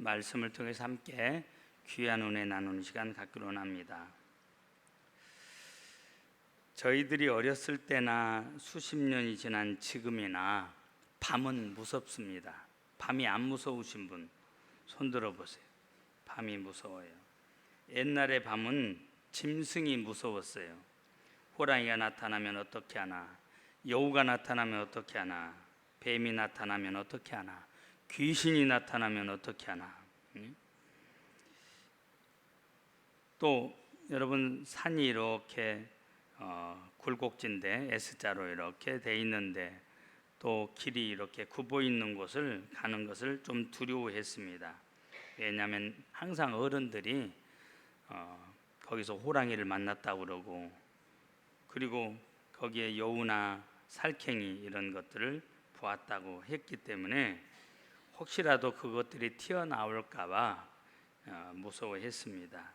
말씀을 통해서 함께 귀한 은혜 나누는 시간 갖기로 합니다. 저희들이 어렸을 때나 수십 년이 지난 지금이나 밤은 무섭습니다. 밤이 안 무서우신 분 손 들어보세요. 밤이 무서워요. 옛날에 밤은 짐승이 무서웠어요. 호랑이가 나타나면 어떻게 하나, 여우가 나타나면 어떻게 하나, 뱀이 나타나면 어떻게 하나, 귀신이 나타나면 어떻게 하나. 또 여러분, 산이 이렇게 굴곡진데 S자로 이렇게 돼 있는데 또 길이 이렇게 굽어 있는 곳을 가는 것을 좀 두려워했습니다. 왜냐하면 항상 어른들이 거기서 호랑이를 만났다고 그러고, 그리고 거기에 여우나 살쾡이 이런 것들을 보았다고 했기 때문에 혹시라도 그것들이 튀어나올까 봐 무서워했습니다.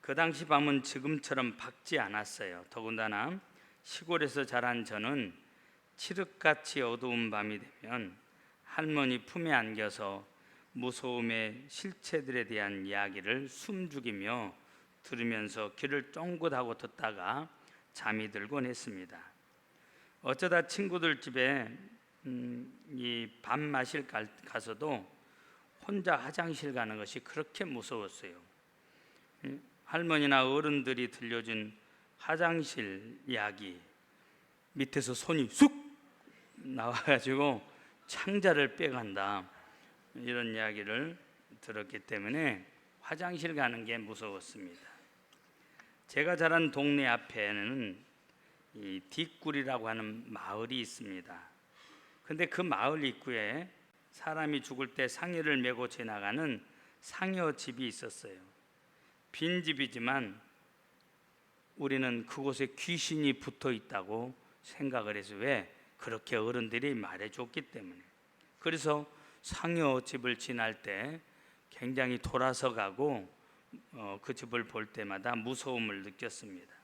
그 당시 밤은 지금처럼 밝지 않았어요. 더군다나 시골에서 자란 저는 칠흑같이 어두운 밤이 되면 할머니 품에 안겨서 무서움의 실체들에 대한 이야기를 숨죽이며 들으면서 귀를 쫑긋하고 듣다가 잠이 들곤 했습니다. 어쩌다 친구들 집에 이 밥 마실 가서도 혼자 화장실 가는 것이 그렇게 무서웠어요. 할머니나 어른들이 들려준 화장실 이야기 밑에서 손이 쑥 나와가지고 창자를 빼간다, 이런 이야기를 들었기 때문에 화장실 가는 게 무서웠습니다. 제가 자란 동네 앞에는 이 뒷굴이라고 하는 마을이 있습니다. 근데 그 마을 입구에 사람이 죽을 때 상여를 메고 지나가는 상여 집이 있었어요. 빈집이지만 우리는 그곳에 귀신이 붙어 있다고 생각을 해서, 왜? 그렇게 어른들이 말해줬기 때문에. 그래서 상여 집을 지날 때 굉장히 돌아서 가고 그 집을 볼 때마다 무서움을 느꼈습니다.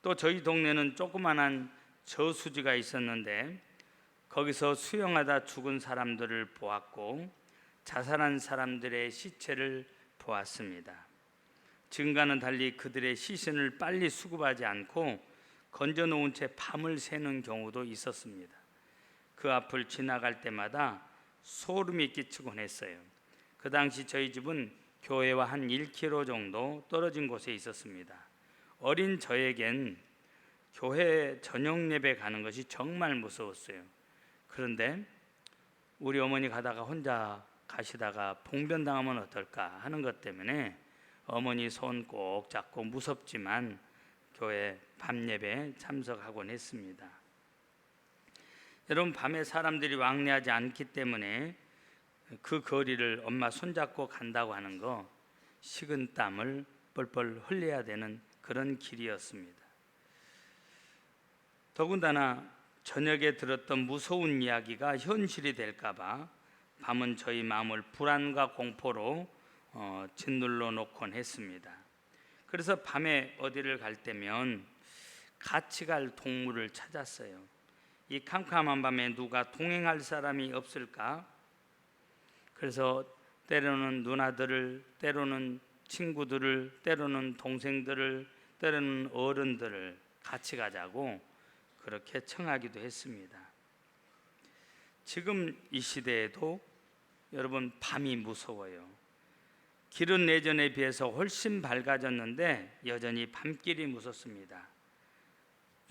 또 저희 동네는 조그만한 저수지가 있었는데 거기서 수영하다 죽은 사람들을 보았고 자살한 사람들의 시체를 보았습니다. 지금과는 달리 그들의 시신을 빨리 수급하지 않고 건져놓은 채 밤을 새는 경우도 있었습니다. 그 앞을 지나갈 때마다 소름이 끼치곤 했어요. 그 당시 저희 집은 교회와 한 1km 정도 떨어진 곳에 있었습니다. 어린 저에겐 교회 저녁 예배 가는 것이 정말 무서웠어요. 그런데 우리 어머니 가다가 혼자 가시다가 봉변당하면 어떨까 하는 것 때문에 어머니 손 꼭 잡고 무섭지만 교회 밤 예배에 참석하곤 했습니다. 여러분, 밤에 사람들이 왕래하지 않기 때문에 그 거리를 엄마 손잡고 간다고 하는 거 식은 땀을 뻘뻘 흘려야 되는 그런 길이었습니다. 더군다나 저녁에 들었던 무서운 이야기가 현실이 될까 봐 밤은 저희 마음을 불안과 공포로 짓눌러 놓곤 했습니다. 그래서 밤에 어디를 갈 때면 같이 갈 동물을 찾았어요. 이 캄캄한 밤에 누가 동행할 사람이 없을까? 그래서 때로는 누나들을, 때로는 친구들을, 때로는 동생들을, 때로는 어른들을 같이 가자고 그렇게 청하기도 했습니다. 지금 이 시대에도 여러분, 밤이 무서워요. 길은 예전에 비해서 훨씬 밝아졌는데 여전히 밤길이 무섭습니다.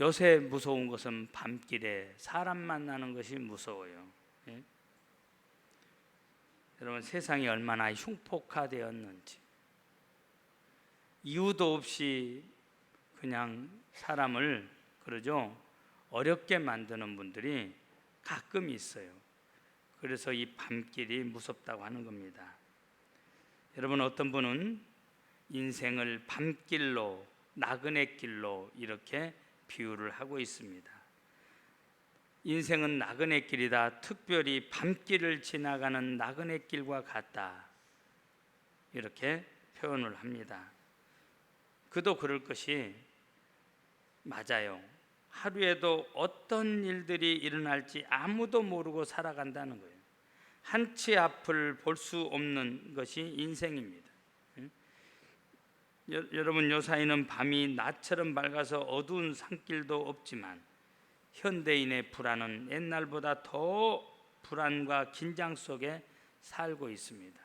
요새 무서운 것은 밤길에 사람 만나는 것이 무서워요. 예? 여러분, 세상이 얼마나 흉폭화되었는지, 이유도 없이 그냥 사람을 그러죠, 어렵게 만드는 분들이 가끔 있어요. 그래서 이 밤길이 무섭다고 하는 겁니다. 여러분, 어떤 분은 인생을 밤길로, 나그네 길로 이렇게 비유를 하고 있습니다. 인생은 나그네 길이다. 특별히 밤길을 지나가는 나그네 길과 같다. 이렇게 표현을 합니다. 그도 그럴 것이 맞아요. 하루에도 어떤 일들이 일어날지 아무도 모르고 살아간다는 거예요. 한치 앞을 볼 수 없는 것이 인생입니다. 여러분, 요사이는 밤이 낮처럼 밝아서 어두운 산길도 없지만 현대인의 불안은 옛날보다 더 불안과 긴장 속에 살고 있습니다.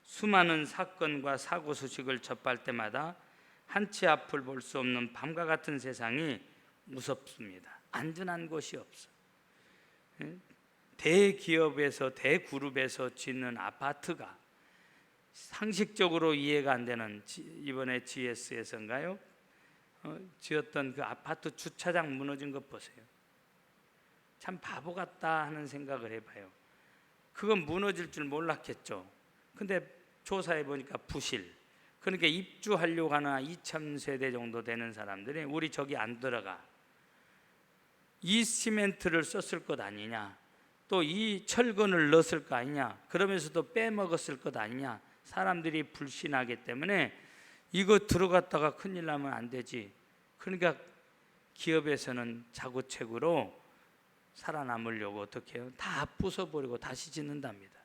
수많은 사건과 사고 소식을 접할 때마다 한치 앞을 볼 수 없는 밤과 같은 세상이 무섭습니다. 안전한 곳이 없어. 대기업에서 대그룹에서 짓는 아파트가 상식적으로 이해가 안 되는, 이번에 GS에서인가요? 지었던 그 아파트 주차장 무너진 것 보세요. 참 바보 같다 하는 생각을 해봐요. 그건 무너질 줄 몰랐겠죠. 근데 조사해 보니까 부실. 그러니까 입주하려고 하는 2,000세대 정도 되는 사람들이 우리 저기 안 들어가. 이 시멘트를 썼을 것 아니냐, 또 이 철근을 넣었을 거 아니냐, 그러면서도 빼먹었을 것 아니냐. 사람들이 불신하기 때문에 이거 들어갔다가 큰일 나면 안 되지. 그러니까 기업에서는 자구책으로 살아남으려고 어떻게 해요? 다 부숴버리고 다시 짓는답니다.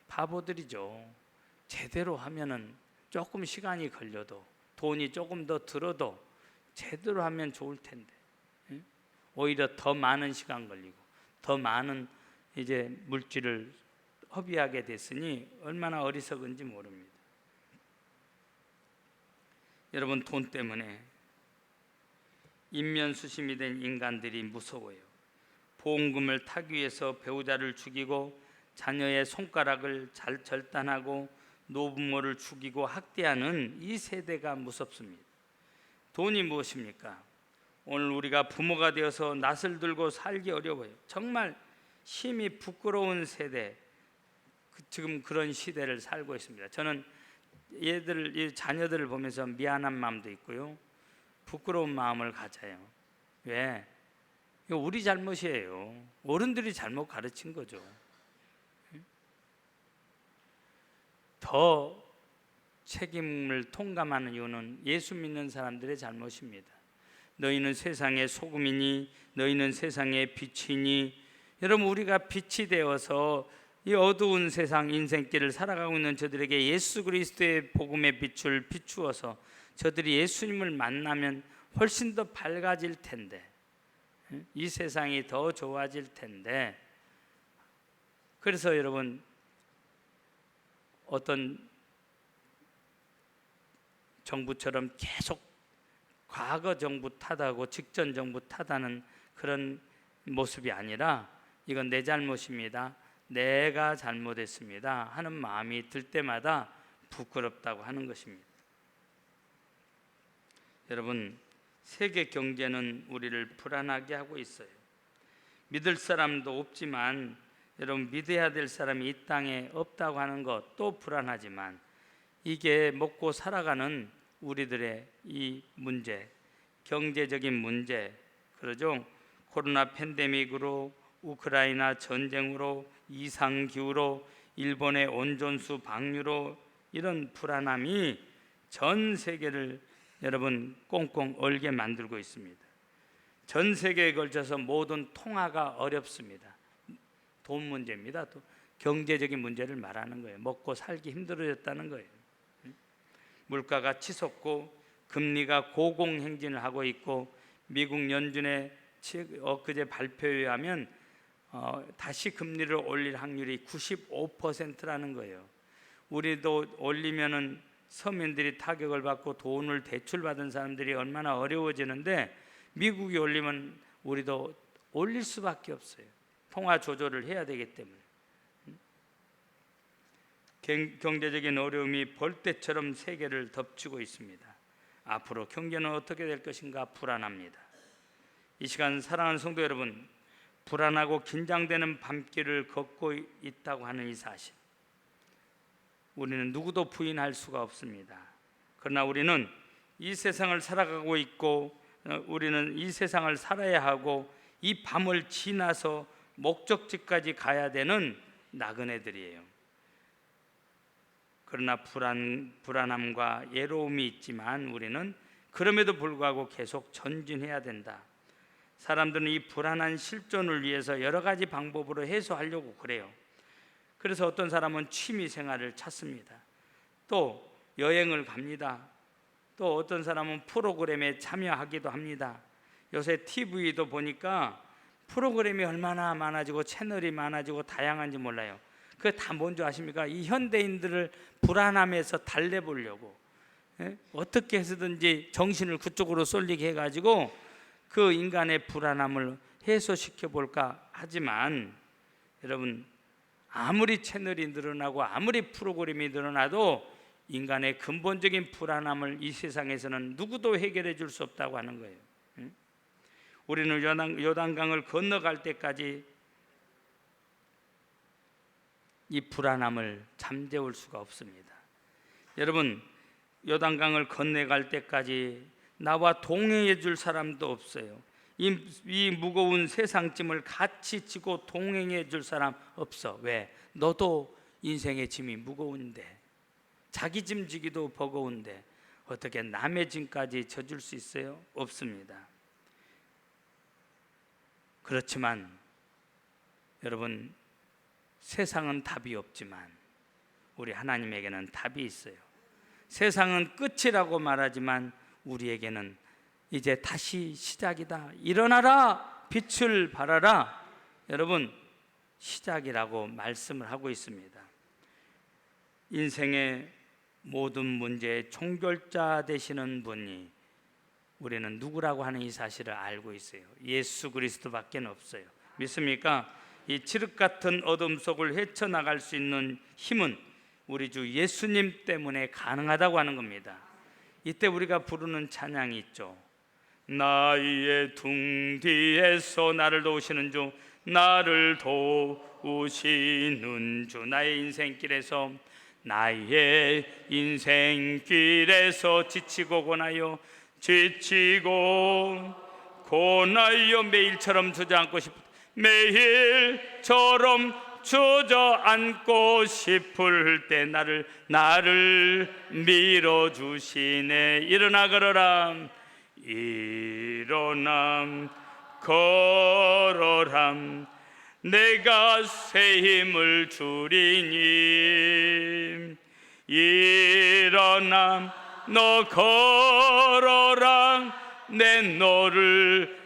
바보들이죠. 제대로 하면은 조금 시간이 걸려도, 돈이 조금 더 들어도 제대로 하면 좋을 텐데, 오히려 더 많은 시간 걸리고 더 많은 이제 물질을 허비하게 됐으니 얼마나 어리석은지 모릅니다. 여러분, 돈 때문에 인면수심이 된 인간들이 무서워요. 보험금을 타기 위해서 배우자를 죽이고 자녀의 손가락을 절단하고 노부모를 죽이고 학대하는 이 세대가 무섭습니다. 돈이 무엇입니까? 오늘 우리가 부모가 되어서 낯을 들고 살기 어려워요. 정말 심히 부끄러운 세대, 지금 그런 시대를 살고 있습니다. 저는 이 자녀들을 보면서 미안한 마음도 있고요, 부끄러운 마음을 가져요. 왜? 이거 우리 잘못이에요. 어른들이 잘못 가르친 거죠. 더 책임을 통감하는 이유는 예수 믿는 사람들의 잘못입니다. 너희는 세상의 소금이니 너희는 세상의 빛이니. 여러분, 우리가 빛이 되어서 이 어두운 세상 인생길을 살아가고 있는 저들에게 예수 그리스도의 복음의 빛을 비추어서 저들이 예수님을 만나면 훨씬 더 밝아질 텐데, 이 세상이 더 좋아질 텐데. 그래서 여러분, 어떤 정부처럼 계속 과거 정부 탓하고 직전 정부 탓하는 그런 모습이 아니라, 이건 내 잘못입니다, 내가 잘못했습니다 하는 마음이 들 때마다 부끄럽다고 하는 것입니다. 여러분, 세계 경제는 우리를 불안하게 하고 있어요. 믿을 사람도 없지만, 여러분, 믿어야 될 사람이 이 땅에 없다고 하는 것도 불안하지만, 이게 먹고 살아가는 우리들의 이 문제, 경제적인 문제, 그러죠? 코로나 팬데믹으로, 우크라이나 전쟁으로, 이상기후로, 일본의 온전수 방류로, 이런 불안함이 전 세계를 여러분 꽁꽁 얼게 만들고 있습니다. 전 세계에 걸쳐서 모든 통화가 어렵습니다. 돈 문제입니다. 또 경제적인 문제를 말하는 거예요. 먹고 살기 힘들어졌다는 거예요. 물가가 치솟고 금리가 고공행진을 하고 있고, 미국 연준의 엊그제 발표에 의하면 다시 금리를 올릴 확률이 95%라는 거예요. 우리도 올리면은 서민들이 타격을 받고 돈을 대출받은 사람들이 얼마나 어려워지는데, 미국이 올리면 우리도 올릴 수밖에 없어요. 통화 조절을 해야 되기 때문에. 경제적인 어려움이 벌떼처럼 세계를 덮치고 있습니다. 앞으로 경제는 어떻게 될 것인가 불안합니다. 이 시간 사랑하는 성도 여러분, 불안하고 긴장되는 밤길을 걷고 있다고 하는 이 사실, 우리는 누구도 부인할 수가 없습니다. 그러나 우리는 이 세상을 살아가고 있고, 우리는 이 세상을 살아야 하고, 이 밤을 지나서 목적지까지 가야 되는 나그네들이에요. 그러나 불안함과 외로움이 있지만 우리는 그럼에도 불구하고 계속 전진해야 된다. 사람들은 이 불안한 실존을 위해서 여러 가지 방법으로 해소하려고 그래요. 그래서 어떤 사람은 취미 생활을 찾습니다. 또 여행을 갑니다. 또 어떤 사람은 프로그램에 참여하기도 합니다. 요새 TV도 보니까 프로그램이 얼마나 많아지고 채널이 많아지고 다양한지 몰라요. 그게 다 뭔지 아십니까? 이 현대인들을 불안함에서 달래보려고 어떻게 해서든지 정신을 그쪽으로 쏠리게 해가지고 그 인간의 불안함을 해소시켜 볼까 하지만, 여러분, 아무리 채널이 늘어나고 아무리 프로그램이 늘어나도 인간의 근본적인 불안함을 이 세상에서는 누구도 해결해 줄 수 없다고 하는 거예요. 우리는 요단강을 건너갈 때까지 이 불안함을 잠재울 수가 없습니다. 여러분, 요단강을 건너갈 때까지 나와 동행해 줄 사람도 없어요. 이 무거운 세상짐을 같이 지고 동행해 줄 사람 없어. 왜? 너도 인생의 짐이 무거운데, 자기 짐 지기도 버거운데 어떻게 남의 짐까지 져줄 수 있어요? 없습니다. 그렇지만 여러분, 세상은 답이 없지만 우리 하나님에게는 답이 있어요. 세상은 끝이라고 말하지만 우리에게는 이제 다시 시작이다. 일어나라, 빛을 발하라. 여러분, 시작이라고 말씀을 하고 있습니다. 인생의 모든 문제의 종결자 되시는 분이 우리는 누구라고 하는 이 사실을 알고 있어요. 예수 그리스도밖에 없어요. 믿습니까? 이 칠흑 같은 어둠 속을 헤쳐나갈 수 있는 힘은 우리 주 예수님 때문에 가능하다고 하는 겁니다. 이때 우리가 부르는 찬양이 있죠. 나의 등 뒤에서 나를 도우시는 주, 나를 도우시는 주. 나의 인생길에서, 나의 인생길에서 지치고 고나요 매일처럼 주저앉고 매일처럼 주저앉고 싶을 때 나를 밀어주시네. 일어나 걸어라, 일어나 걸어라, 내가 새 힘을 주리니. 일어나 너 걸어라, 내 너를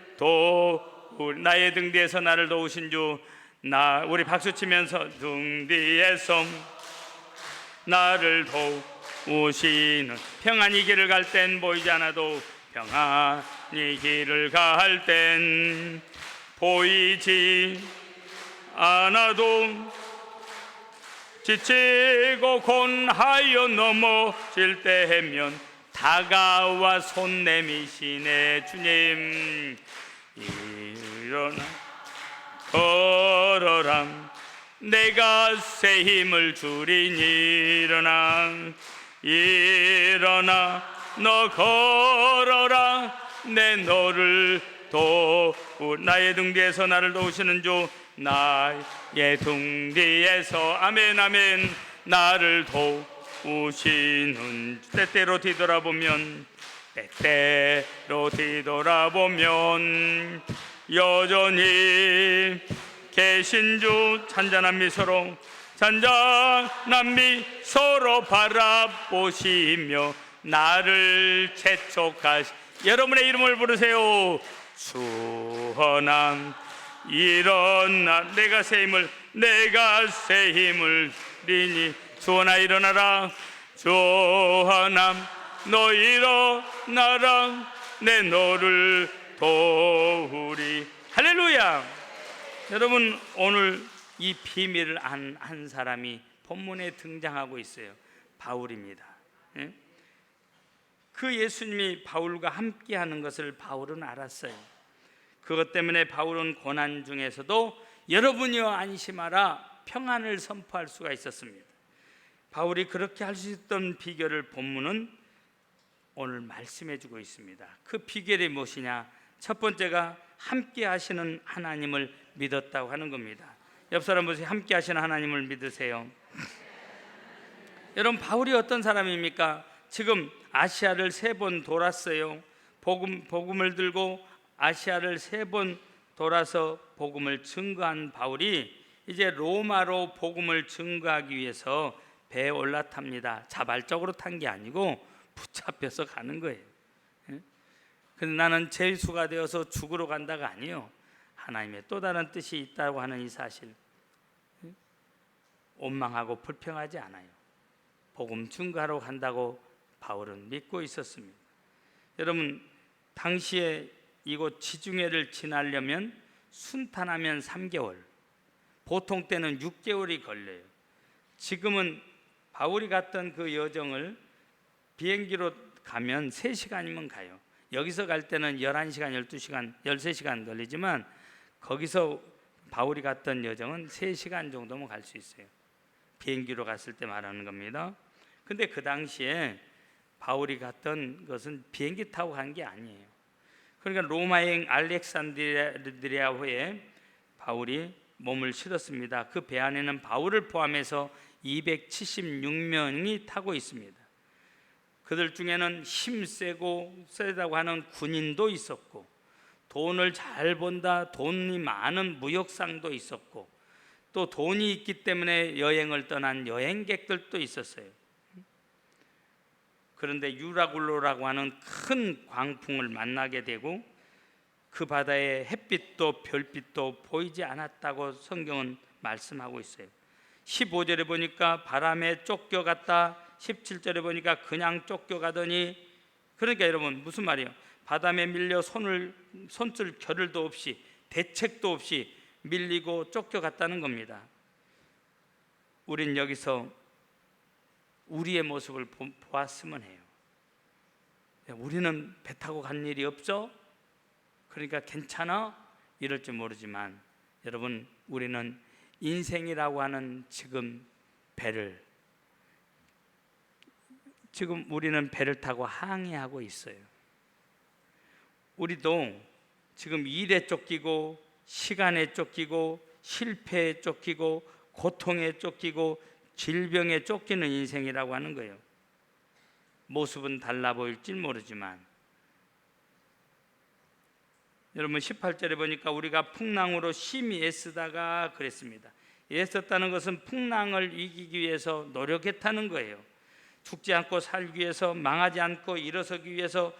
나의 등 뒤에서 나를 도우신 주. 우리 박수 치면서, 등 뒤에서 나를 도우시는, 평안히 길을 갈 땐 보이지 않아도 평안히 길을 갈 땐 보이지 않아도 지치고 곤하여 넘어질 때면 다가와 손 내미시네. 주님, 일어나 걸어라, 내가 새 힘을 주리니. 일어나 너 걸어라, 내 너를 나의 등 뒤에서 나를 도우시는 주, 나의 등 뒤에서, 아멘 아멘, 나를 도우시는 주. 때때로 뒤돌아보면 여전히 계신 주. 잔잔한 미소로 바라보시며 나를 재촉하시. 여러분의 이름을 부르세요. 주헌아 일어나, 내가 새 힘을 리니. 주헌아 일어나라, 주헌아 너 일어나라, 내 너를 도우리. 할렐루야. 여러분, 오늘 이 비밀을 한 사람이 본문에 등장하고 있어요. 바울입니다. 그 예수님이 바울과 함께하는 것을 바울은 알았어요. 그것 때문에 바울은 고난 중에서도 여러분이여 안심하라, 평안을 선포할 수가 있었습니다. 바울이 그렇게 할 수 있던 비결을 본문은 오늘 말씀해 주고 있습니다. 그 비결이 무엇이냐? 첫 번째가 함께 하시는 하나님을 믿었다고 하는 겁니다. 옆 사람 보세요. 함께 하시는 하나님을 믿으세요. 여러분, 바울이 어떤 사람입니까? 지금 아시아를 3번 돌았어요. 복음을 들고 아시아를 3번 돌아서 복음을 증거한 바울이 이제 로마로 복음을 증거하기 위해서 배에 올라탑니다. 자발적으로 탄 게 아니고 붙잡혀서 가는 거예요. 근데 나는 죄수가 되어서 죽으러 간다가 아니에요. 하나님의 또 다른 뜻이 있다고 하는 이 사실, 원망하고 불평하지 않아요. 복음 증거하러 간다고 바울은 믿고 있었습니다. 여러분, 당시에 이곳 지중해를 지나려면 순탄하면 3개월, 보통 때는 6개월이 걸려요. 지금은 바울이 갔던 그 여정을 비행기로 가면 3시간이면 가요. 여기서 갈 때는 11시간, 12시간, 13시간 걸리지만 거기서 바울이 갔던 여정은 3시간 정도면 갈 수 있어요. 비행기로 갔을 때 말하는 겁니다. 근데 그 당시에 바울이 갔던 것은 비행기 타고 간 게 아니에요. 그러니까 로마행 알렉산드리아호에 바울이 몸을 실었습니다. 그 배 안에는 바울을 포함해서 276명이 타고 있습니다. 그들 중에는 힘세고 세다고 하는 군인도 있었고, 돈을 잘 번다, 돈이 많은 무역상도 있었고, 또 돈이 있기 때문에 여행을 떠난 여행객들도 있었어요. 그런데 유라굴로라고 하는 큰 광풍을 만나게 되고 그 바다에 햇빛도 별빛도 보이지 않았다고 성경은 말씀하고 있어요. 15절에 보니까 바람에 쫓겨갔다, 17절에 보니까 그냥 쫓겨가더니, 그러니까 여러분 무슨 말이에요? 바람에 밀려 손쓸 겨를도 없이 대책도 없이 밀리고 쫓겨갔다는 겁니다. 우린 여기서 우리의 모습을 보았으면 해요. 우리는 배 타고 간 일이 없죠? 그러니까 괜찮아? 이럴지 모르지만 여러분, 우리는 인생이라고 하는 우리는 배를 타고 항해하고 있어요. 우리도 지금 일에 쫓기고 시간에 쫓기고 실패에 쫓기고 고통에 쫓기고 질병에 쫓기는 인생이라고 하는 거예요. 모습은 달라 보일지 모르지만 여러분 18절에 보니까 우리가 풍랑으로 심히 애쓰다가 그랬습니다. 애썼다는 것은 풍랑을 이기기 위해서 노력했다는 거예요. 죽지 않고 살기 위해서, 망하지 않고 일어서기 위해서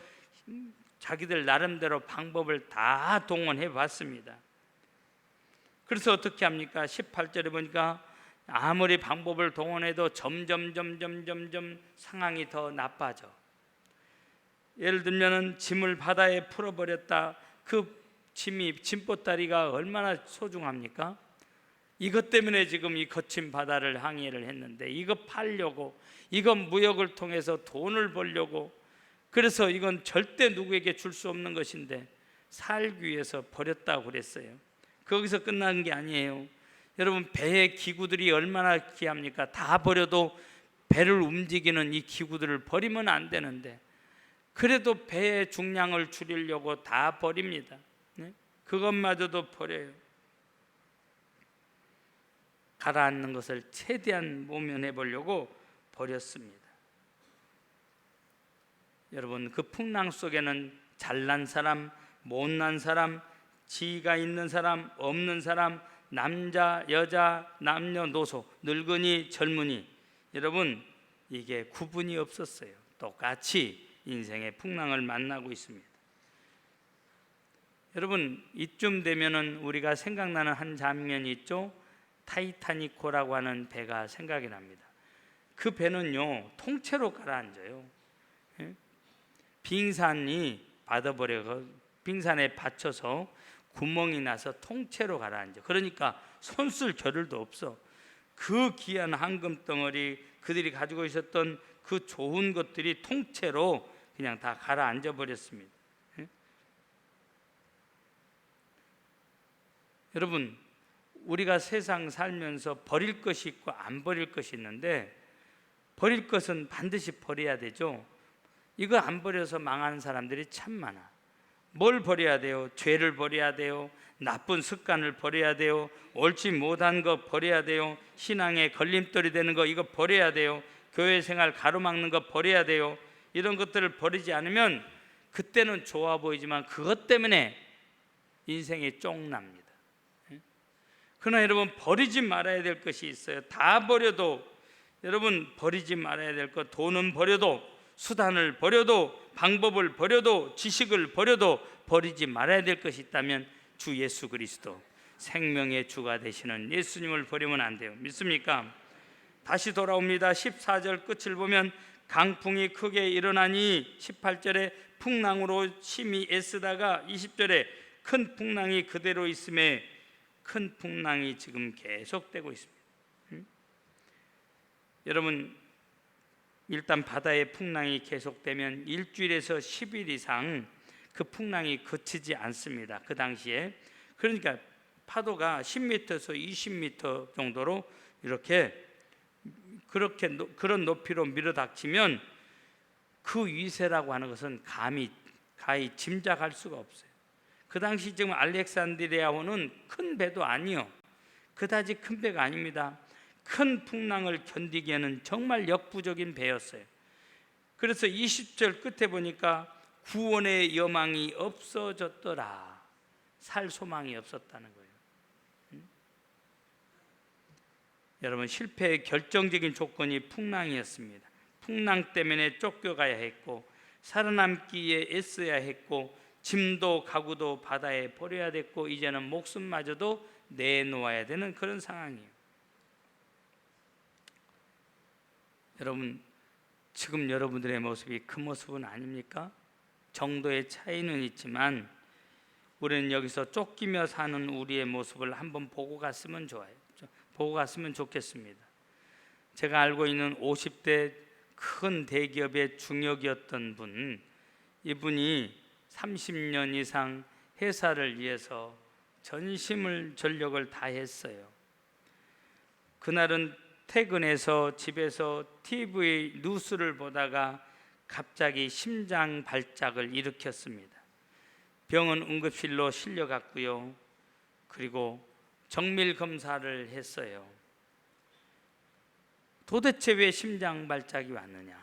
자기들 나름대로 방법을 다 동원해 봤습니다. 그래서 어떻게 합니까? 18절에 보니까 아무리 방법을 동원해도 점점 상황이 더 나빠져. 예를 들면 짐을 바다에 풀어버렸다. 그 짐보따리가 얼마나 소중합니까? 이것 때문에 지금 이 거친 바다를 항해를 했는데, 이거 팔려고, 이건 무역을 통해서 돈을 벌려고, 그래서 이건 절대 누구에게 줄 수 없는 것인데 살기 위해서 버렸다고 그랬어요. 거기서 끝난 게 아니에요. 여러분, 배의 기구들이 얼마나 귀합니까? 다 버려도 배를 움직이는 이 기구들을 버리면 안 되는데, 그래도 배의 중량을 줄이려고 다 버립니다. 그것마저도 버려요. 가라앉는 것을 최대한 모면해 보려고 버렸습니다. 여러분, 그 풍랑 속에는 잘난 사람, 못난 사람, 지위가 있는 사람, 없는 사람, 남자, 여자, 남녀노소, 늙은이, 젊은이, 여러분 이게 구분이 없었어요. 똑같이 인생의 풍랑을 만나고 있습니다. 여러분, 이쯤 되면은 우리가 생각나는 한 장면이 있죠. 타이타닉호라고 하는 배가 생각이 납니다. 그 배는요 통째로 가라앉아요. 빙산이 받아버려, 빙산에 받쳐서 구멍이 나서 통째로 가라앉아. 그러니까 손쓸 겨를도 없어. 그 귀한 황금 덩어리, 그들이 가지고 있었던 그 좋은 것들이 통째로 그냥 다 가라앉아 버렸습니다. 여러분, 우리가 세상 살면서 버릴 것이 있고 안 버릴 것이 있는데, 버릴 것은 반드시 버려야 되죠. 이거 안 버려서 망하는 사람들이 참 많아. 뭘 버려야 돼요? 죄를 버려야 돼요. 나쁜 습관을 버려야 돼요. 옳지 못한 거 버려야 돼요. 신앙에 걸림돌이 되는 거 이거 버려야 돼요. 교회 생활 가로막는 거 버려야 돼요. 이런 것들을 버리지 않으면 그때는 좋아 보이지만 그것 때문에 인생에 쫑납니다. 그러나 여러분, 버리지 말아야 될 것이 있어요. 다 버려도, 여러분, 버리지 말아야 될 것, 돈은 버려도, 수단을 버려도, 방법을 버려도, 지식을 버려도 버리지 말아야 될 것이 있다면 주 예수 그리스도, 생명의 주가 되시는 예수님을 버리면 안 돼요. 믿습니까? 다시 돌아옵니다. 14절 끝을 보면 강풍이 크게 일어나니 18절에 풍랑으로 심히 애쓰다가 20절에 큰 풍랑이 그대로 있음에, 큰 풍랑이 지금 계속되고 있습니다. 여러분, 일단 바다의 풍랑이 계속되면 일주일에서 10일 이상 그 풍랑이 그치지 않습니다. 그 당시에. 그러니까 파도가 10m에서 20m 정도로 그런 높이로 밀어닥치면 그 위세라고 하는 것은 가히 짐작할 수가 없어요. 그 당시 지금 알렉산드리아호는 큰 배도 아니요, 그다지 큰 배가 아닙니다. 큰 풍랑을 견디기에는 정말 역부족인 배였어요. 그래서 20절 끝에 보니까 구원의 여망이 없어졌더라. 살 소망이 없었다는 거예요. 여러분, 실패의 결정적인 조건이 풍랑이었습니다. 풍랑 때문에 쫓겨가야 했고, 살아남기 위해 애써야 했고, 짐도 가구도 바다에 버려야 됐고, 이제는 목숨마저도 내놓아야 되는 그런 상황이에요. 여러분, 지금 여러분들의 모습이 그 모습은 아닙니까? 정도의 차이는 있지만 우리는 여기서 쫓기며 사는 우리의 모습을 한번 보고 갔으면 좋아요. 보고 갔으면 좋겠습니다. 제가 알고 있는 50대 큰 대기업의 중역이었던 분, 이분이 30년 이상 회사를 위해서 전심을 전력을 다했어요. 그날은 퇴근해서 집에서 TV 뉴스를 보다가 갑자기 심장 발작을 일으켰습니다. 병원 응급실로 실려갔고요. 그리고 정밀 검사를 했어요. 도대체 왜 심장 발작이 왔느냐?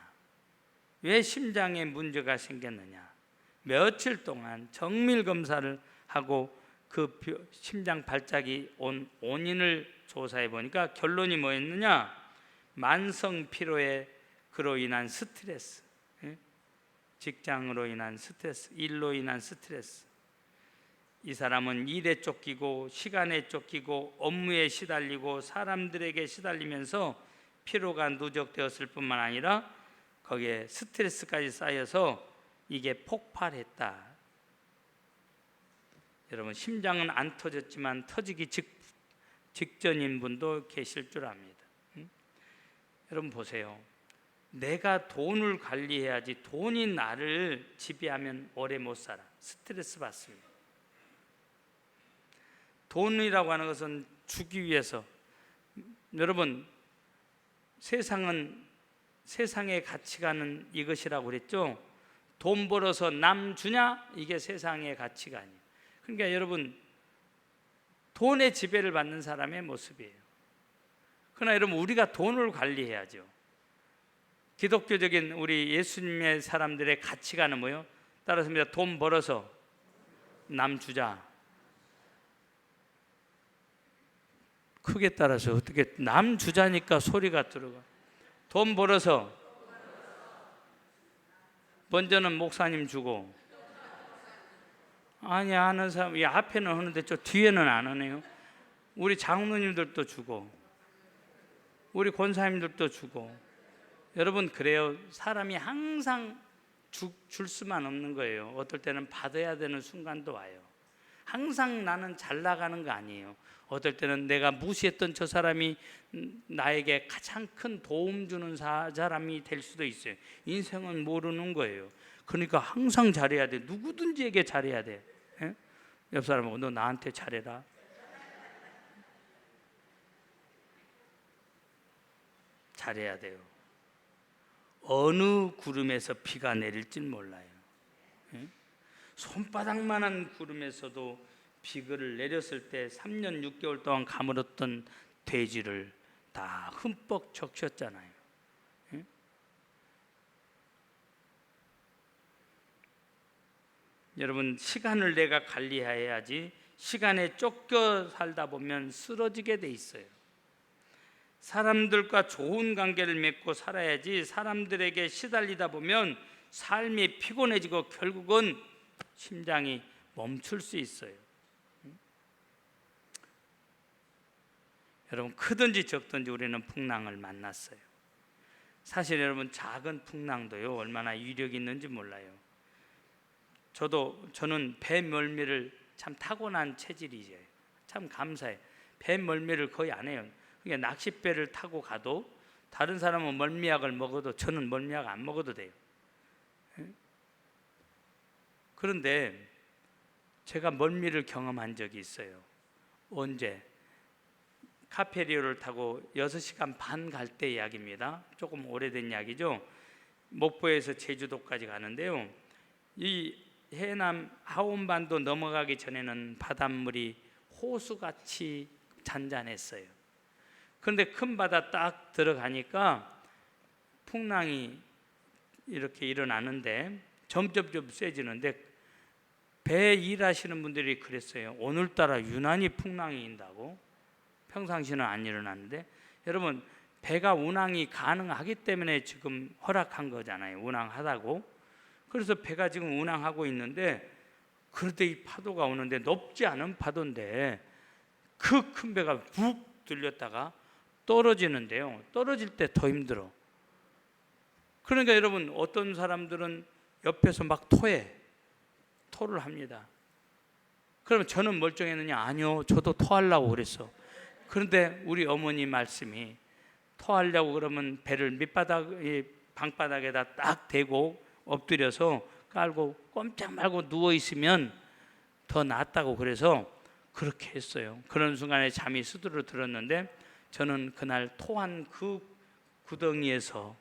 왜 심장에 문제가 생겼느냐? 며칠 동안 정밀 검사를 하고 그 심장 발작이 온 원인을 조사해 보니까 결론이 뭐였느냐? 만성 피로에 그로 인한 스트레스, 직장으로 인한 스트레스, 일로 인한 스트레스. 이 사람은 일에 쫓기고 시간에 쫓기고 업무에 시달리고 사람들에게 시달리면서 피로가 누적되었을 뿐만 아니라 거기에 스트레스까지 쌓여서 이게 폭발했다. 여러분, 심장은 안 터졌지만 터지기 직전인 분도 계실 줄 압니다. 여러분 보세요. 내가 돈을 관리해야지 돈이 나를 지배하면 오래 못 살아. 스트레스 받습니다. 돈이라고 하는 것은 주기 위해서, 여러분, 세상의 가치관은 이것이라고 그랬죠. 돈 벌어서 남 주냐? 이게 세상의 가치가 아니에요. 그러니까 여러분, 돈의 지배를 받는 사람의 모습이에요. 그러나 여러분, 우리가 돈을 관리해야죠. 기독교적인 우리 예수님의 사람들의 가치관은 뭐예요? 따라서 돈 벌어서 남 주자. 크게 따라서 어떻게 남 주자니까 소리가 들어가. 돈 벌어서 먼저는 목사님 주고, 아니 하는 사람, 이 앞에는 하는데 저 뒤에는 안 하네요. 우리 장로님들도 주고 우리 권사님들도 주고. 여러분, 그래요. 사람이 항상 줄 수만 없는 거예요. 어떨 때는 받아야 되는 순간도 와요. 항상 나는 잘 나가는 거 아니에요. 어떨 때는 내가 무시했던 저 사람이 나에게 가장 큰 도움 주는 사람이 될 수도 있어요. 인생은 모르는 거예요. 그러니까 항상 잘해야 돼. 누구든지에게 잘해야 돼. 예? 옆 사람하고 너 나한테 잘해라. 잘해야 돼요. 어느 구름에서 비가 내릴진 몰라요. 예? 손바닥만한 구름에서도 비를 내렸을 때 3년 6개월 동안 가물었던 돼지를 다 흠뻑 적셨잖아요. 여러분, 시간을 내가 관리해야지 시간에 쫓겨 살다 보면 쓰러지게 돼 있어요. 사람들과 좋은 관계를 맺고 살아야지 사람들에게 시달리다 보면 삶이 피곤해지고 결국은 심장이 멈출 수 있어요. 여러분, 크든지 적든지 우리는 풍랑을 만났어요. 사실 여러분, 작은 풍랑도요 얼마나 위력이 있는지 몰라요. 저는 배 멀미를 참 타고난 체질이죠. 참 감사해요. 배 멀미를 거의 안 해요. 그러니까 낚싯배를 타고 가도 다른 사람은 멀미약을 먹어도 저는 멀미약 안 먹어도 돼요. 그런데 제가 멀미를 경험한 적이 있어요. 언제? 카페리오를 타고 6시간 반 갈 때 이야기입니다. 조금 오래된 이야기죠. 목포에서 제주도까지 가는데요, 이 해남 하원반도 넘어가기 전에는 바닷물이 호수같이 잔잔했어요. 그런데 큰 바다 딱 들어가니까 풍랑이 이렇게 일어나는데 점점 세지는데, 배 일하시는 분들이 그랬어요. 오늘따라 유난히 풍랑이 인다고. 평상시는 안 일어나는데, 여러분, 배가 운항이 가능하기 때문에 지금 허락한 거잖아요. 운항하다고. 그래서 배가 지금 운항하고 있는데, 그런데 이 파도가 오는데 높지 않은 파도인데 그 큰 배가 북 들렸다가 떨어지는데요, 떨어질 때 더 힘들어. 그러니까 여러분, 어떤 사람들은 옆에서 막 토를 합니다. 그러면 저는 멀쩡했느냐? 아니요, 저도 토하려고 그랬어. 그런데 우리 어머니 말씀이, 토하려고 그러면 배를 방바닥에다 딱 대고 엎드려서 깔고 꼼짝 말고 누워 있으면 더 낫다고, 그래서 그렇게 했어요. 그런 순간에 잠이 스르르 들었는데, 저는 그날 토한 그 구덩이에서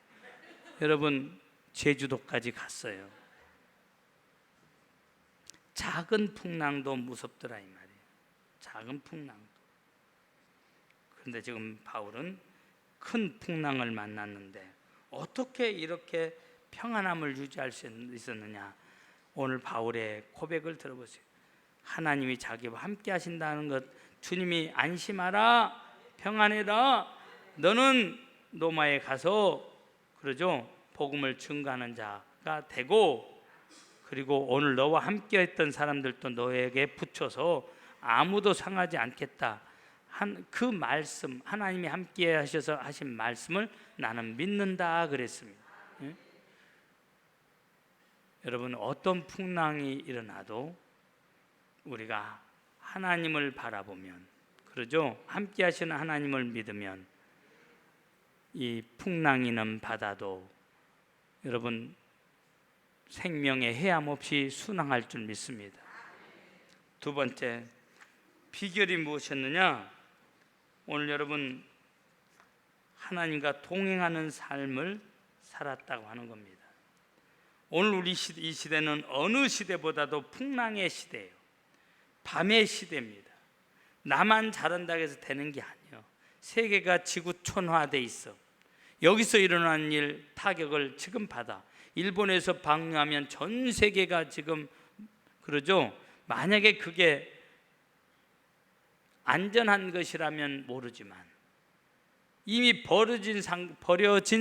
여러분 제주도까지 갔어요. 작은 풍랑도 무섭더라 이 말이에요. 작은 풍랑도. 그런데 지금 바울은 큰 풍랑을 만났는데 어떻게 이렇게 평안함을 유지할 수 있었느냐? 오늘 바울의 고백을 들어보세요. 하나님이 자기와 함께 하신다는 것, 주님이 안심하라, 평안해라, 너는 로마에 가서, 그러죠, 복음을 증거하는 자가 되고, 그리고 오늘 너와 함께 했던 사람들도 너에게 붙여서 아무도 상하지 않겠다. 그 말씀, 하나님이 함께 하셔서 하신 말씀을 나는 믿는다 그랬습니다. 예? 여러분, 어떤 풍랑이 일어나도 우리가 하나님을 바라보면, 그러죠, 함께 하시는 하나님을 믿으면 이 풍랑이는 바다도 여러분 생명의 해함 없이 순항할 줄 믿습니다. 두 번째, 비결이 무엇이었느냐? 오늘 여러분, 하나님과 동행하는 삶을 살았다고 하는 겁니다. 오늘 우리 이 시대는 어느 시대보다도 풍랑의 시대예요. 밤의 시대입니다. 나만 잘한다고 해서 되는 게 아니에요. 세계가 지구촌화돼 있어. 여기서 일어나는 일 타격을 지금 받아. 일본에서 방류하면 전 세계가 지금, 그러죠, 만약에 그게 안전한 것이라면 모르지만 이미 버려진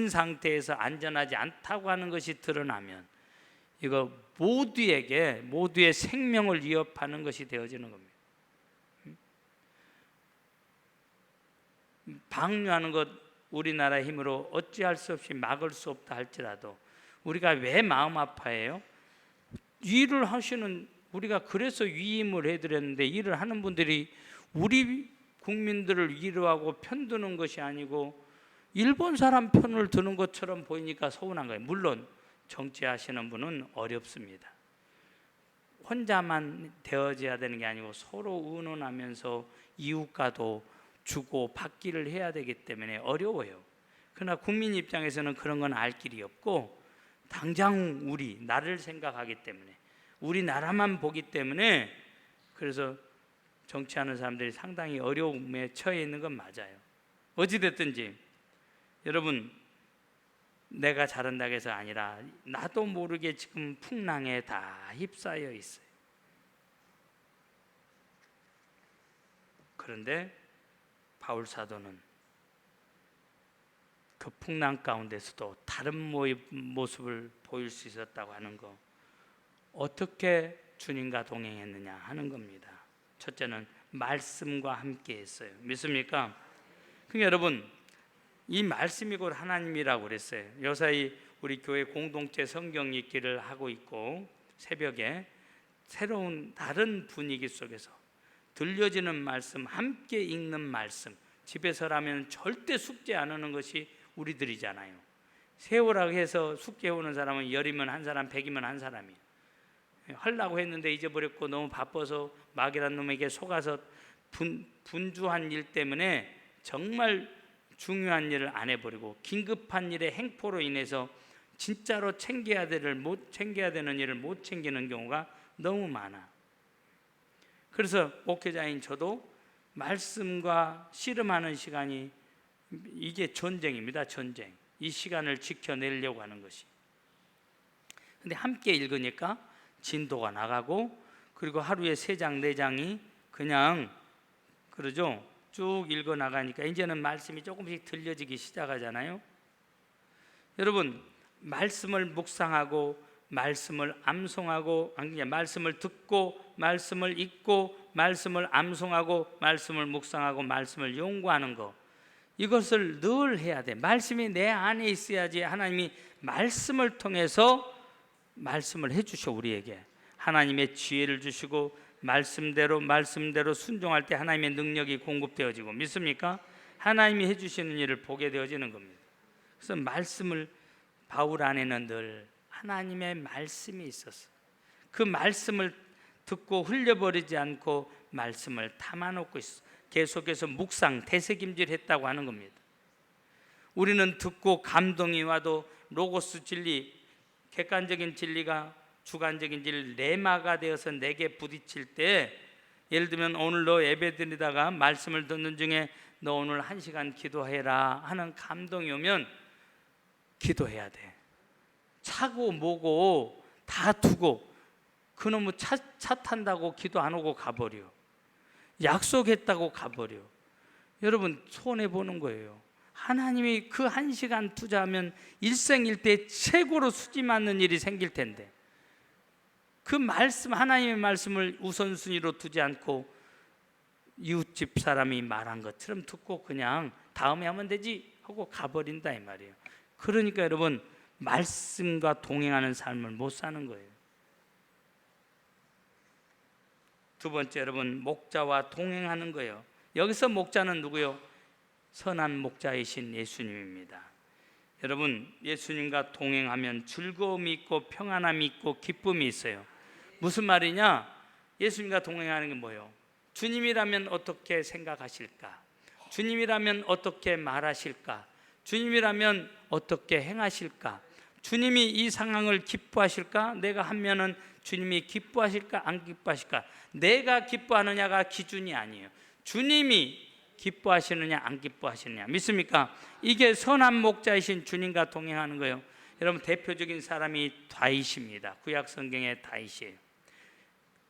상태에서 안전하지 않다고 하는 것이 드러나면 이거 모두의 생명을 위협하는 것이 되어지는 겁니다. 방류하는 것 우리나라 힘으로 어찌할 수 없이 막을 수 없다 할지라도 우리가 왜 마음 아파해요? 일을 하시는, 우리가 그래서 위임을 해드렸는데 일을 하는 분들이 우리 국민들을 위로하고 편드는 것이 아니고 일본 사람 편을 드는 것처럼 보이니까 서운한 거예요. 물론 정치하시는 분은 어렵습니다. 혼자만 되어져야 되는 게 아니고 서로 의논하면서 이웃과도 주고 받기를 해야 되기 때문에 어려워요. 그러나 국민 입장에서는 그런 건 알 길이 없고 당장 나를 생각하기 때문에, 우리나라만 보기 때문에, 그래서 정치하는 사람들이 상당히 어려움에 처해 있는 건 맞아요. 어찌됐든지 여러분, 내가 잘한다고 해서 아니라 나도 모르게 지금 풍랑에 다 휩싸여 있어요. 그런데 바울 사도는 그 풍랑 가운데서도 다른 모습을 보일 수 있었다고 하는 거, 어떻게 주님과 동행했느냐 하는 겁니다. 첫째는 말씀과 함께 했어요. 믿습니까? 그러니까 여러분, 이 말씀이 곧 하나님이라고 그랬어요. 요사이 우리 교회 공동체 성경 읽기를 하고 있고, 새벽에 새로운 다른 분위기 속에서 들려지는 말씀, 함께 읽는 말씀, 집에서라면 절대 숙제 안 하는 것이 우리들이잖아요. 세우라고 해서 숙제 오는 사람은 10이면 한 사람, 100이면 한 사람이에요. 하려고 했는데 잊어버렸고 너무 바빠서 마귀란 놈에게 속아서 분주한 일 때문에 정말 중요한 일을 안 해버리고, 긴급한 일의 행포로 인해서 진짜로 챙겨야 되는 일을 못 챙기는 경우가 너무 많아. 그래서 목회자인 저도 말씀과 씨름하는 시간이, 이게 전쟁입니다. 전쟁. 이 시간을 지켜내려고 하는 것이. 근데 함께 읽으니까 진도가 나가고, 그리고 하루에 3장 4장이 그냥 그러죠. 쭉 읽어 나가니까 이제는 말씀이 조금씩 들려지기 시작하잖아요. 여러분, 말씀을 묵상하고 말씀을 암송하고, 말씀을 듣고 말씀을 읽고 말씀을 암송하고 말씀을 묵상하고 말씀을 연구하는 거, 이것을 늘 해야 돼. 말씀이 내 안에 있어야지 하나님이 말씀을 통해서 말씀을 해주셔. 우리에게 하나님의 지혜를 주시고 말씀대로 순종할 때 하나님의 능력이 공급되어지고, 믿습니까? 하나님이 해주시는 일을 보게 되어지는 겁니다. 그래서 말씀을, 바울 안에는 늘 하나님의 말씀이 있었어. 그 말씀을 듣고 흘려버리지 않고 말씀을 담아놓고 있어. 계속해서 묵상, 되새김질 했다고 하는 겁니다. 우리는 듣고 감동이 와도 로고스 진리, 객관적인 진리가 주관적인 진리, 레마가 되어서 내게 부딪힐 때, 예를 들면 오늘 너 예배드리다가 말씀을 듣는 중에 너 오늘 1시간 기도해라 하는 감동이 오면 기도해야 돼. 차고 뭐고 다 두고, 그놈의 차 탄다고 기도 안 오고 가버려. 약속했다고 가버려. 여러분, 손해보는 거예요. 하나님이 그 1시간 투자하면 일생일대 최고로 수지 맞는 일이 생길 텐데, 그 말씀, 하나님의 말씀을 우선순위로 두지 않고 이웃집 사람이 말한 것처럼 듣고 그냥 다음에 하면 되지 하고 가버린다 이 말이에요. 그러니까 여러분, 말씀과 동행하는 삶을 못 사는 거예요. 두 번째, 여러분, 목자와 동행하는 거예요. 여기서 목자는 누구요? 선한 목자이신 예수님입니다. 여러분, 예수님과 동행하면 즐거움이 있고 평안함이 있고 기쁨이 있어요. 무슨 말이냐? 예수님과 동행하는 게 뭐예요? 주님이라면 어떻게 생각하실까? 주님이라면 어떻게 말하실까? 주님이라면 어떻게 행하실까? 주님이 이 상황을 기뻐하실까? 내가 하면은 주님이 기뻐하실까? 안 기뻐하실까? 내가 기뻐하느냐가 기준이 아니에요. 주님이 기뻐하시느냐 안 기뻐하시느냐, 믿습니까? 이게 선한 목자이신 주님과 동행하는 거예요. 여러분, 대표적인 사람이 다윗입니다. 구약 성경의 다윗이에요.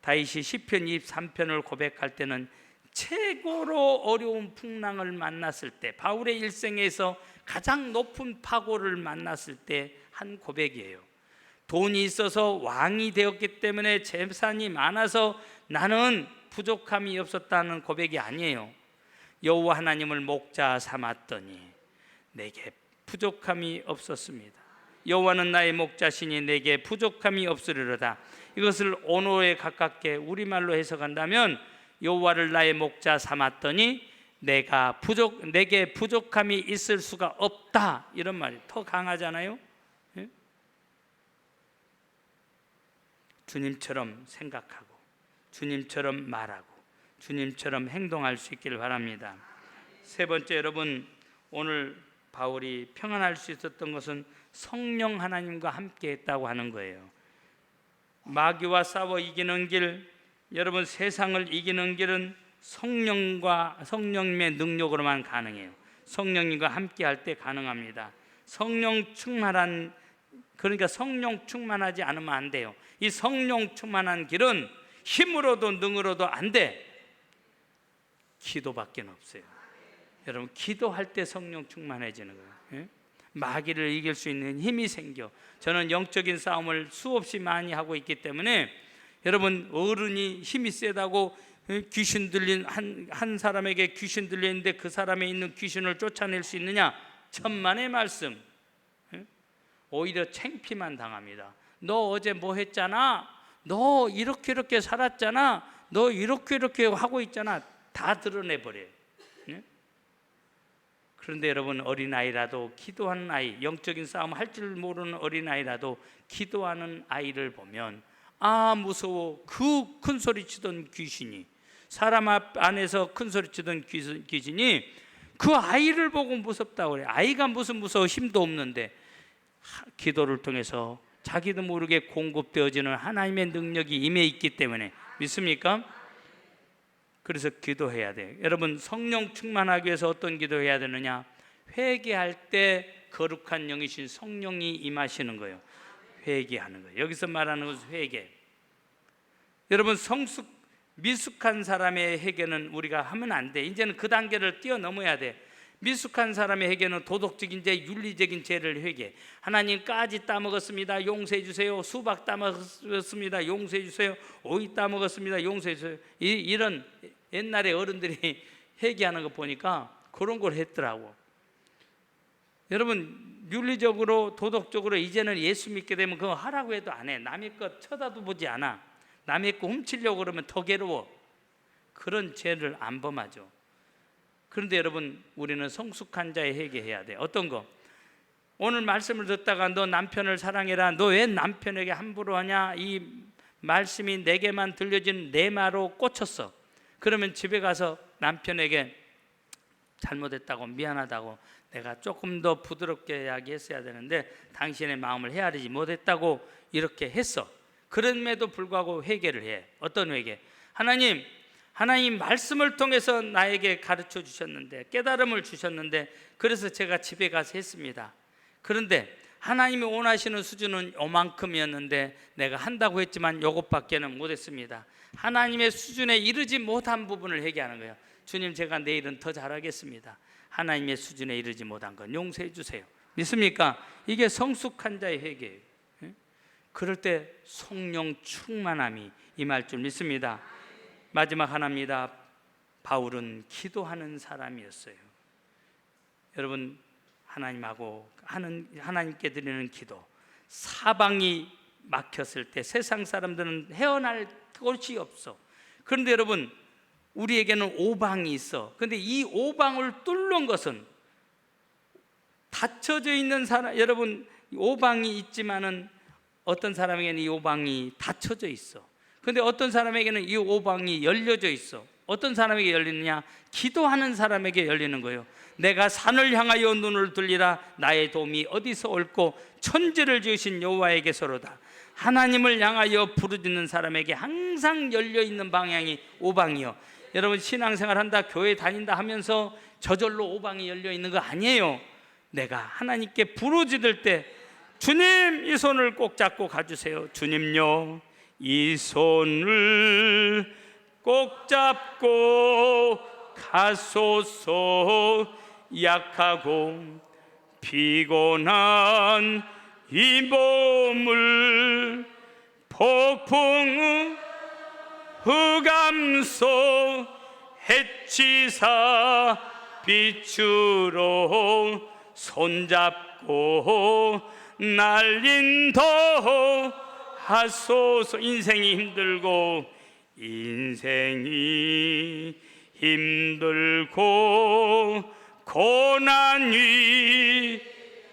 다윗이 시편 23편을 고백할 때는 최고로 어려운 풍랑을 만났을 때, 바울의 일생에서 가장 높은 파고를 만났을 때 한 고백이에요. 돈이 있어서 왕이 되었기 때문에 재산이 많아서 나는 부족함이 없었다는 고백이 아니에요. 여호와 하나님을 목자 삼았더니 내게 부족함이 없었습니다. 여호와는 나의 목자시니 내게 부족함이 없으리로다. 이것을 언어에 가깝게 우리말로 해석한다면, 여호와를 나의 목자 삼았더니 내게 부족함이 있을 수가 없다, 이런 말이 더 강하잖아요. 예? 주님처럼 생각하고 주님처럼 말하고 주님처럼 행동할 수 있기를 바랍니다. 세 번째, 여러분, 오늘 바울이 평안할 수 있었던 것은 성령 하나님과 함께 했다고 하는 거예요. 마귀와 싸워 이기는 길, 여러분, 세상을 이기는 길은 성령님의 능력으로만 가능해요. 성령님과 함께 할 때 가능합니다. 그러니까 성령 충만하지 않으면 안 돼요. 이 성령 충만한 길은 힘으로도 능으로도 안 돼. 기도밖에 없어요. 여러분, 기도할 때 성령 충만해지는 거예요. 예? 마귀를 이길 수 있는 힘이 생겨. 저는 영적인 싸움을 수없이 많이 하고 있기 때문에, 여러분, 어른이 힘이 세다고 귀신 들린 한 사람에게 귀신 들리는데 그 사람에 있는 귀신을 쫓아낼 수 있느냐? 천만의 말씀. 오히려 창피만 당합니다. 너 어제 뭐 했잖아? 너 이렇게 살았잖아? 너 이렇게 하고 있잖아? 다 드러내버려요. 그런데 여러분, 어린아이라도, 기도하는 아이, 영적인 싸움 할 줄 모르는 어린아이라도 기도하는 아이를 보면, 아 무서워, 그 큰 소리 치던 귀신이, 사람 안에서 큰 소리 치던 귀신이 그 아이를 보고 무섭다고 그래요. 아이가 무슨 무서워, 힘도 없는데. 기도를 통해서 자기도 모르게 공급되어지는 하나님의 능력이 임해 있기 때문에. 믿습니까? 그래서 기도해야 돼요. 여러분, 성령 충만하기 위해서 어떤 기도해야 되느냐? 회개할 때 거룩한 영이신 성령이 임하시는 거예요. 회개하는 거예요. 여기서 말하는 것은 회개. 여러분, 미숙한 사람의 회개는 우리가 하면 안 돼. 이제는 그 단계를 뛰어넘어야 돼. 미숙한 사람의 회개는 도덕적인 죄, 윤리적인 죄를 회개. 하나님, 까지 따먹었습니다, 용서해 주세요. 수박 따먹었습니다, 용서해 주세요. 오이 따먹었습니다, 용서해 주세요. 이런 옛날에 어른들이 회개하는 거 보니까 그런 걸 했더라고. 여러분, 윤리적으로 도덕적으로 이제는 예수 믿게 되면 그거 하라고 해도 안 해. 남의 것 쳐다도 보지 않아. 남의 거 훔치려고 그러면 더 괴로워. 그런 죄를 안 범하죠. 그런데 여러분, 우리는 성숙한 자에 회개해야 돼. 어떤 거? 오늘 말씀을 듣다가 너 남편을 사랑해라, 너 왜 남편에게 함부로 하냐, 이 말씀이 내게만 들려진 내 말로 꽂혔어. 그러면 집에 가서 남편에게 잘못했다고, 미안하다고, 내가 조금 더 부드럽게 이야기했어야 되는데 당신의 마음을 헤아리지 못했다고 이렇게 했어. 그럼에도 불구하고 회개를 해. 어떤 회개? 하나님 말씀을 통해서 나에게 가르쳐 주셨는데, 깨달음을 주셨는데, 그래서 제가 집에 가서 했습니다. 그런데 하나님이 원하시는 수준은 요만큼이었는데 내가 한다고 했지만 요것밖에는 못했습니다. 하나님의 수준에 이르지 못한 부분을 회개하는 거예요. 주님, 제가 내일은 더 잘하겠습니다. 하나님의 수준에 이르지 못한 건 용서해 주세요. 믿습니까? 이게 성숙한 자의 회개예요. 그럴 때 성령 충만함이 임할 줄 믿습니다. 마지막 하나입니다. 바울은 기도하는 사람이었어요. 여러분, 하나님께 드리는 기도, 사방이 막혔을 때 세상 사람들은 헤어날 곳이 없어. 그런데 여러분, 우리에게는 오방이 있어. 그런데 이 오방을 뚫는 것은 닫혀져 있는 사람, 여러분, 오방이 있지만은 어떤 사람에게는 이 오방이 닫혀져 있어. 그런데 어떤 사람에게는 이 오방이 열려져 있어. 어떤 사람에게 열리느냐? 기도하는 사람에게 열리는 거예요. 내가 산을 향하여 눈을 들리라, 나의 도움이 어디서 올꼬, 천지를 지으신 여호와에게서로다. 하나님을 향하여 부르짖는 사람에게 항상 열려있는 방향이 오방이요. 여러분, 신앙생활 한다, 교회 다닌다 하면서 저절로 오방이 열려있는 거 아니에요. 내가 하나님께 부르짖을 때, 주님 이 손을 꼭 잡고 가주세요. 주님요, 이 손을 꼭 잡고 가소서. 약하고 피곤한 이 몸을 폭풍 흑암소 해치사 빛으로 손잡고 날 인도하소서. 인생이 힘들고 고난이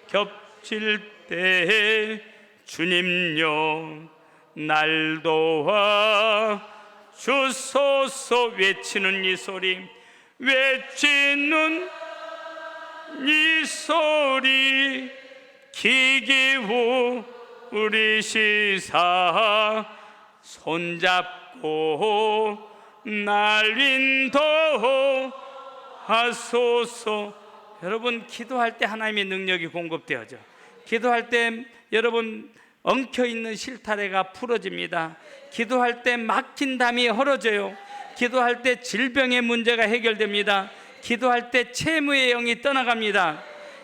겹칠 때 주님요, 날 도와 주소서. 외치는 이 소리, 외치는 이 소리, 귀 기울이시사 손잡고 날 인도하소서. 여러분, 기도할 때 하나님의 능력이 공급되어져. 기도할 때 여러분, 엉켜있는 실타래가 풀어집니다. 기도할 때 막힌 담이 헐어져요. 기도할 때 질병의 문제가 해결됩니다. 기도할 때 채무의 영이 떠나갑니다.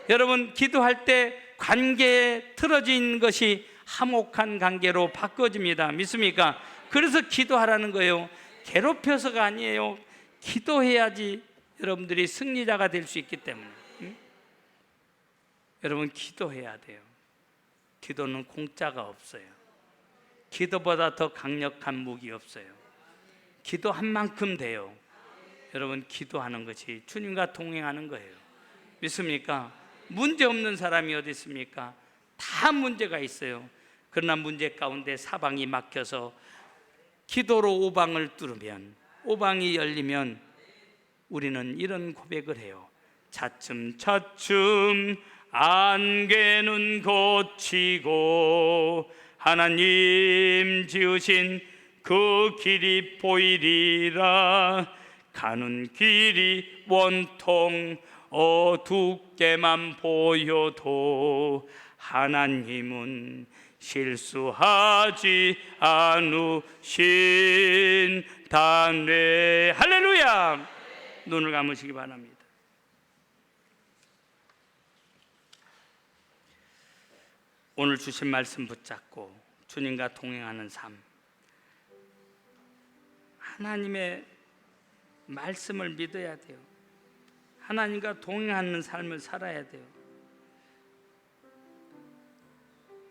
여러분, 기도할 때 관계에 틀어진 것이 화목한 관계로 바꿔집니다. 믿습니까? 그래서 기도하라는 거예요. 괴롭혀서가 아니에요. 기도해야지 여러분들이 승리자가 될 수 있기 때문에. 여러분, 기도해야 돼요. 기도는 공짜가 없어요. 기도보다 더 강력한 무기 없어요. 기도한 만큼 돼요. 여러분, 기도하는 것이 주님과 동행하는 거예요. 믿습니까? 문제 없는 사람이 어디 있습니까? 다 문제가 있어요. 그러나 문제 가운데 사방이 막혀서 기도로 오방을 뚫으면, 오방이 열리면 우리는 이런 고백을 해요. 차츰차츰 안개는 걷히고 하나님 지으신 그 길이 보이리라. 가는 길이 원통 어둡게만 보여도 하나님은 실수하지 않으신다네. 할렐루야. 눈을 감으시기 바랍니다. 오늘 주신 말씀 붙잡고 주님과 동행하는 삶, 하나님의 말씀을 믿어야 돼요. 하나님과 동행하는 삶을 살아야 돼요.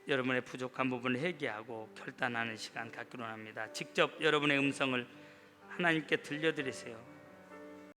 여러분의 부족한 부분을 회개하고 결단하는 시간 갖기로 합니다. 직접 여러분의 음성을 하나님께 들려드리세요.